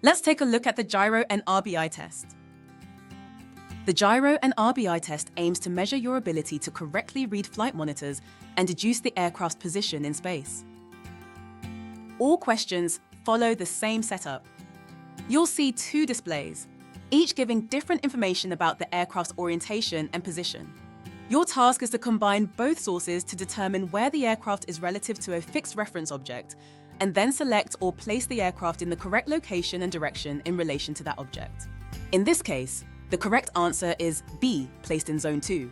Let's take a look at the Gyro and RBI test. The Gyro and RBI test aims to measure your ability to correctly read flight monitors and deduce the aircraft's position in space. All questions follow the same setup. You'll see two displays, each giving different information about the aircraft's orientation and position. Your task is to combine both sources to determine where the aircraft is relative to a fixed reference object, and then select or place the aircraft in the correct location and direction in relation to that object. In this case, the correct answer is B, placed in Zone 2.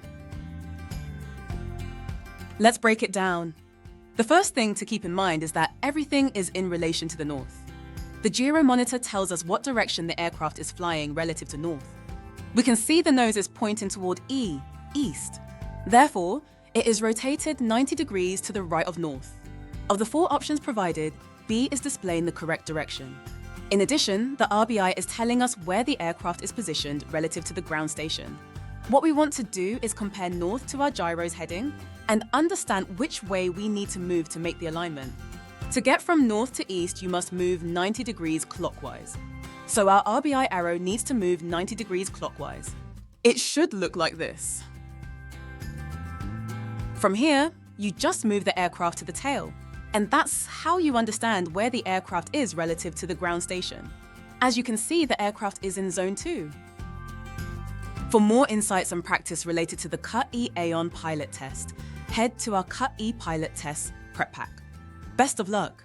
Let's break it down. The first thing to keep in mind is that everything is in relation to the north. The gyro monitor tells us what direction the aircraft is flying relative to north. We can see the nose is pointing toward E, east. Therefore, it is rotated 90 degrees to the right of north. Of the four options provided, B is displaying the correct direction. In addition, the RBI is telling us where the aircraft is positioned relative to the ground station. What we want to do is compare north to our gyro's heading and understand which way we need to move to make the alignment. To get from north to east, you must move 90 degrees clockwise. So our RBI arrow needs to move 90 degrees clockwise. It should look like this. From here, you just move the aircraft to the tail, and that's how you understand where the aircraft is relative to the ground station. As you can see, the aircraft is in Zone 2. For more insights and practice related to the Cut-e Aon pilot test, head to our Cut-e Pilot Test prep pack. Best of luck!